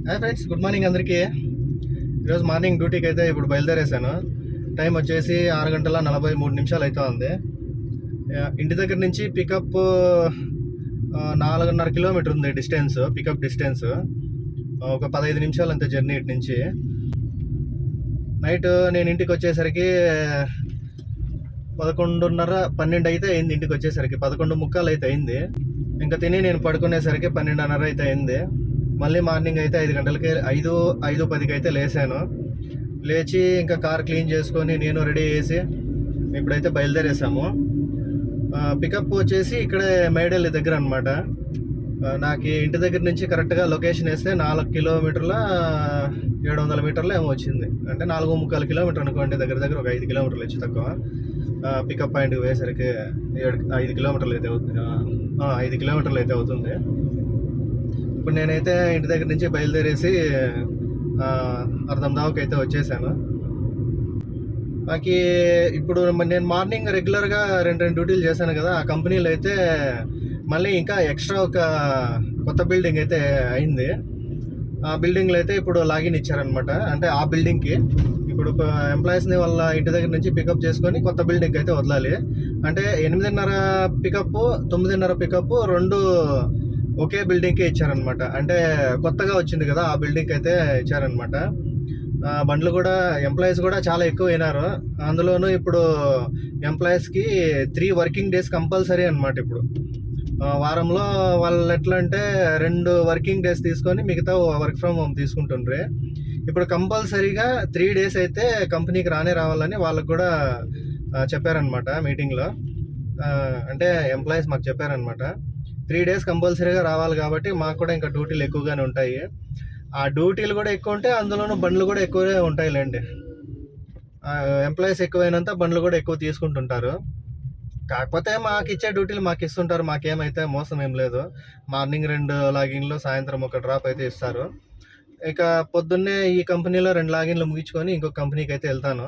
Hi friends, good morning అందరికీ. ఈరోజు morning డ్యూటీకి అయితే ఇప్పుడు బయలుదేరేసాను. టైం వచ్చేసి 6:43 అయితే ఉంది. ఇంటి దగ్గర నుంచి పికప్ 4.5 కిలోమీటర్ ఉంది డిస్టెన్స్, పికప్ డిస్టెన్స్. ఒక 15 నిమిషాలు అంతే జర్నీ ఇటు నుంచి. నైట్ నేను ఇంటికి వచ్చేసరికి 11:30 12 అయితే అయింది. ఇంటికి వచ్చేసరికి 11:45 అయితే అయింది. ఇంకా తిని నేను పడుకునేసరికి 12:30 అయితే అయింది. మళ్ళీ మార్నింగ్ అయితే 5 గంటలకి 5:10కి అయితే లేచాను. లేచి ఇంకా కార్ క్లీన్ చేసుకొని నేను రెడీ చేసి ఇప్పుడైతే బయలుదేరేసాము. పికప్ వచ్చేసి ఇక్కడే మేడల్లి దగ్గర అనమాట. నాకు ఇంటి దగ్గర నుంచి కరెక్ట్గా లొకేషన్ వేస్తే 4 కిలోమీటర్ల 700 మీటర్లు ఏమో వచ్చింది. అంటే 4.75 కిలోమీటర్ అనుకోండి, దగ్గర ఒక 5 కిలోమీటర్లు వచ్చి తక్కువ. పికప్ పాయింట్కి పోయేసరికి 5 కిలోమీటర్లు అయితే అవుతుంది. 5 కిలోమీటర్లు అయితే అవుతుంది. ఇప్పుడు నేనైతే ఇంటి దగ్గర నుంచి బయలుదేరేసి అర్ధందావకి అయితే వచ్చేసాను. నాకు ఇప్పుడు నేను మార్నింగ్ రెగ్యులర్గా 2 డ్యూటీలు చేశాను కదా, ఆ కంపెనీలో అయితే మళ్ళీ ఇంకా ఎక్స్ట్రా ఒక కొత్త బిల్డింగ్ అయితే అయింది. ఆ బిల్డింగ్లో అయితే ఇప్పుడు లాగిన్ ఇచ్చారనమాట. అంటే ఆ బిల్డింగ్కి ఇప్పుడు ఎంప్లాయీస్ని వాళ్ళ ఇంటి దగ్గర నుంచి పికప్ చేసుకొని కొత్త బిల్డింగ్కి అయితే వదలాలి. అంటే 8:30 పికప్, 9:30 పికప్, 2 ఒకే బిల్డింగ్కే ఇచ్చారనమాట. అంటే కొత్తగా వచ్చింది కదా, ఆ బిల్డింగ్కి అయితే ఇచ్చారనమాట. బండ్లు కూడా ఎంప్లాయీస్ కూడా చాలా ఎక్కువ అయినారు. అందులోనూ ఇప్పుడు ఎంప్లాయీస్కి 3 వర్కింగ్ డేస్ కంపల్సరీ అనమాట. ఇప్పుడు వారంలో వాళ్ళు ఎట్లా అంటే 2 వర్కింగ్ డేస్ తీసుకొని మిగతా వర్క్ ఫ్రమ్ హోమ్ తీసుకుంటుండ్రి. ఇప్పుడు కంపల్సరీగా 3 డేస్ అయితే కంపెనీకి రావాలని వాళ్ళకు కూడా చెప్పారనమాట మీటింగ్లో. అంటే ఎంప్లాయీస్ మాకు చెప్పారనమాట, 3 డేస్ కంపల్సరీగా రావాలి కాబట్టి మాకు కూడా ఇంకా డ్యూటీలు ఎక్కువగానే ఉంటాయి. ఆ డ్యూటీలు కూడా ఎక్కువ ఉంటాయి, అందులోనూ బండ్లు కూడా ఎక్కువే ఉంటాయిలేండి. ఎంప్లాయీస్ ఎక్కువైనంత బండ్లు కూడా ఎక్కువ తీసుకుంటుంటారు. కాకపోతే మాకు ఇచ్చే డ్యూటీలు మాకు ఇస్తుంటారు, మాకేమైతే మోసం ఏం లేదు. మార్నింగ్ 2 లాగిన్లు, సాయంత్రం 1 డ్రాప్ అయితే ఇస్తారు. ఇక పొద్దున్నే ఈ కంపెనీలో 2 లాగిన్లు ముగించుకొని ఇంకొక కంపెనీకి అయితే వెళ్తాను.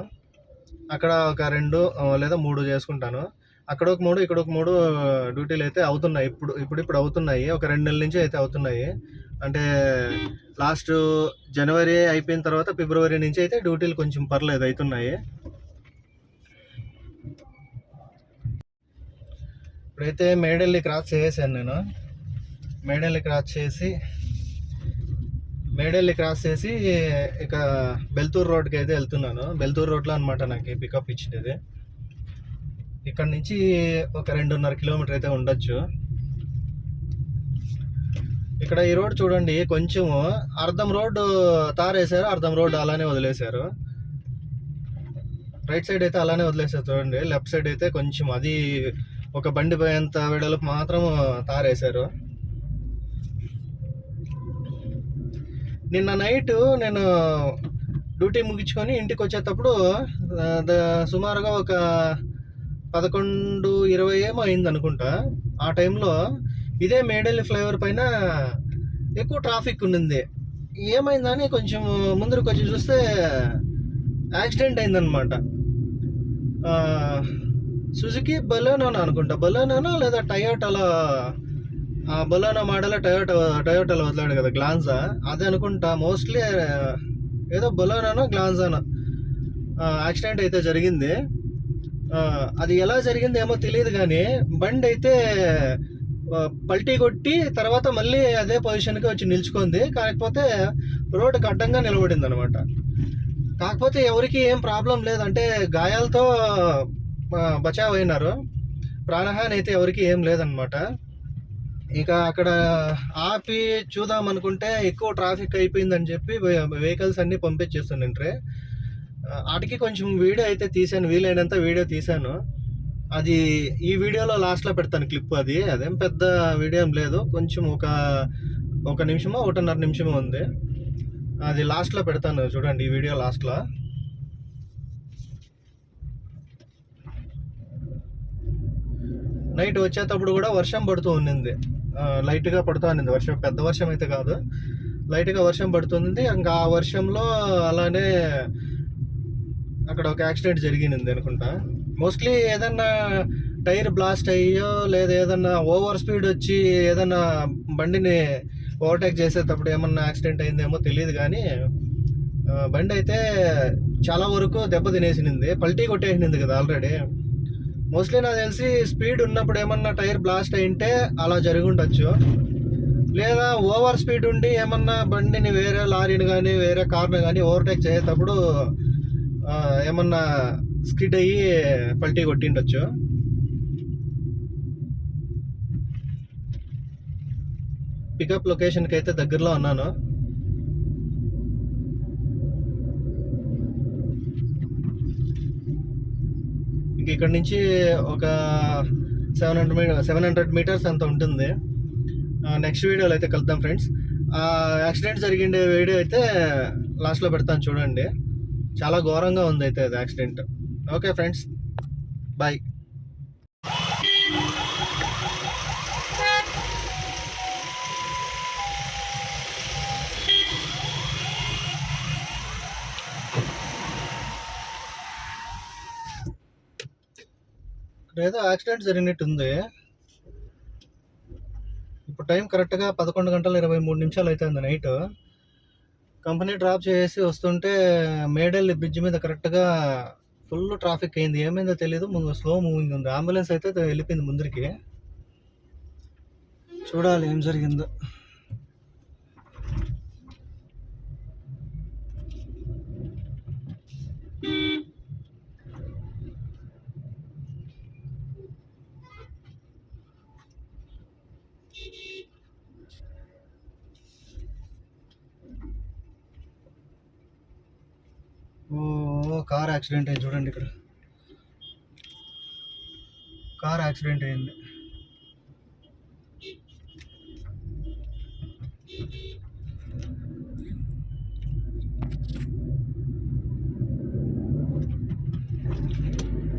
అక్కడ ఒక 2 లేదా 3 చేసుకుంటాను. అక్కడ ఒక 3, ఇక్కడ ఒక 3 డ్యూటీలు అయితే అవుతున్నాయి. ఇప్పుడు అవుతున్నాయి. ఒక 2 నెలల నుంచి అయితే అవుతున్నాయి. అంటే లాస్ట్ జనవరి అయిపోయిన తర్వాత ఫిబ్రవరి నుంచి అయితే డ్యూటీలు కొంచెం పర్లేదు అవుతున్నాయి. ఇప్పుడైతే మేడల్ని క్రాస్ చేసాను నేను. మేడల్ని క్రాస్ చేసి ఇక బెల్తూరు రోడ్కి అయితే వెళ్తున్నాను. బెల్తూరు రోడ్లో అనమాట నాకు పికప్ ఇచ్చేది. ఇక్కడ నుంచి ఒక 2.5 కిలోమీటర్ అయితే ఉండొచ్చు. ఇక్కడ ఈ రోడ్ చూడండి, కొంచెం అర్ధం రోడ్డు తారేసారు, అర్ధం రోడ్డు అలానే వదిలేశారు. రైట్ సైడ్ అయితే అలానే వదిలేశారు చూడండి. లెఫ్ట్ సైడ్ అయితే కొంచెం అది ఒక బండి పోయేంత వెడల్పు మాత్రం తారేశారు. నిన్న నైట్ నేను డ్యూటీ ముగించుకొని ఇంటికి వచ్చేటప్పుడు సుమారుగా ఒక 11:20 ఏమో అయింది అనుకుంటా. ఆ టైంలో ఇదే మేడల్లి ఫ్లైఓవర్ పైన ఎక్కువ ట్రాఫిక్ ఉండింది. ఏమైందని కొంచెం ముందరకు వచ్చి చూస్తే యాక్సిడెంట్ అయిందనమాట. సుజుకి బలోనోనా అనుకుంటా, బలోనోనా లేదా టయోటాలో, బలోనో మోడల్ టయోటాలో వదిలాడు కదా గ్లాన్సా, అదే అనుకుంటా. మోస్ట్లీ ఏదో బలోనోనో గ్లాన్సానో యాక్సిడెంట్ అయితే జరిగింది. అది ఎలా జరిగింది ఏమో తెలియదు, కానీ బండి అయితే పల్టీ కొట్టి తర్వాత మళ్ళీ అదే పొజిషన్కి వచ్చి నిల్చుకుంది. కాకపోతే రోడ్డుకి అడ్డంగా నిలబడింది అనమాట. కాకపోతే ఎవరికి ఏం ప్రాబ్లం లేదు, అంటే గాయాలతో బచావ్ అయినారు. ప్రాణహాని అయితే ఎవరికి ఏం లేదనమాట. ఇక అక్కడ ఆపి చూద్దాం అనుకుంటే ఎక్కువ ట్రాఫిక్ అయిపోయిందని చెప్పి వెహికల్స్ అన్నీ పంపించేస్తుండే. వాటికి కొంచెం వీడియో అయితే తీసాను, వీలైనంత వీడియో తీసాను. అది ఈ వీడియోలో లాస్ట్లో పెడతాను క్లిప్. అదేం పెద్ద వీడియో ఏం లేదు, కొంచెం ఒక నిమిషమో 1.5 నిమిషమో ఉంది. అది లాస్ట్లో పెడతాను చూడండి, ఈ వీడియో లాస్ట్లో. నైట్ వచ్చేటప్పుడు కూడా వర్షం పడుతూ ఉన్నింది, లైట్గా పడుతూ ఉన్నింది వర్షం. పెద్ద వర్షం అయితే కాదు, లైట్గా వర్షం పడుతుంది. ఇంకా ఆ వర్షంలో అలానే అక్కడ ఒక యాక్సిడెంట్ జరిగింది అనుకుంటా. మోస్ట్లీ ఏదన్నా టైర్ బ్లాస్ట్ అయ్యో లేదా ఏదన్నా ఓవర్ స్పీడ్ వచ్చి ఏదన్నా బండిని ఓవర్టేక్ చేసేటప్పుడు ఏమన్నా యాక్సిడెంట్ అయిందేమో తెలియదు, కానీ బండి అయితే చాలా వరకు దెబ్బ తినేసినింది, పల్టీ కొట్టేసినింది కదా ఆల్రెడీ. మోస్ట్లీ నాకు తెలిసి స్పీడ్ ఉన్నప్పుడు ఏమన్నా టైర్ బ్లాస్ట్ అయింటే అలా జరిగి ఉండొచ్చు, లేదా ఓవర్ స్పీడ్ ఉండి ఏమన్నా బండిని వేరే లారీని కానీ వేరే కార్ని కానీ ఓవర్టేక్ చేసేటప్పుడు ఏమన్నా స్కిడ్ అయ్యి పల్టీ కొట్టిండొచ్చు. పికప్ లొకేషన్కి అయితే దగ్గరలో ఉన్నాను. ఇంక ఇక్కడ నుంచి ఒక 700 మీటర్స్ అంత ఉంటుంది. నెక్స్ట్ వీడియోలో అయితే కలుద్దాం ఫ్రెండ్స్. యాక్సిడెంట్ జరిగిండే వీడియో అయితే లాస్ట్లో పెడతాను చూడండి, చాలా ఘోరంగా ఉంది అయితే అది యాక్సిడెంట్. Okay friends, bye. ఏదో యాక్సిడెంట్ జరిగినట్టు ఉంది. ఇప్పుడు టైం కరెక్ట్గా 11:23 అవుతుంది నైట్. కంపెనీ డ్రాప్ చేసి వస్తుంటే మేడల్లి బ్రిడ్జ్ మీద కరెక్ట్గా ఫుల్ ట్రాఫిక్ అయింది. ఏమైందో తెలీదు, ముందు స్లో మూవింగ్ ఉంది. అంబులెన్స్ అయితే వెళ్ళిపోయింది ముందరికి. చూడాలి ఏం జరిగిందో. ఓ కార్ యాక్సిడెంట్ అయింది చూడండి, ఇక్కడ కార్ యాక్సిడెంట్ అయింది.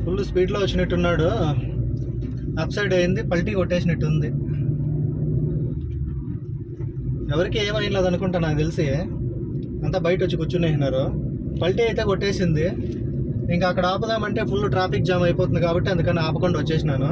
ఫుల్ స్పీడ్లో వచ్చినట్టున్నాడు, అప్ సైడ్ అయింది, పల్టీ కొట్టేసినట్టు ఉంది. ఎవరికి ఏమైనలేదు అనుకుంటా, నాకు తెలిసి అంతా బయట వచ్చి కూర్చునేసినారు. పల్టీ అయితే కొట్టేసింది. ఇంకా అక్కడ ఆపుదామంటే ఫుల్ ట్రాఫిక్ జామ్ అయిపోతుంది కాబట్టి అందుకని ఆపకుండా వచ్చేసినాను.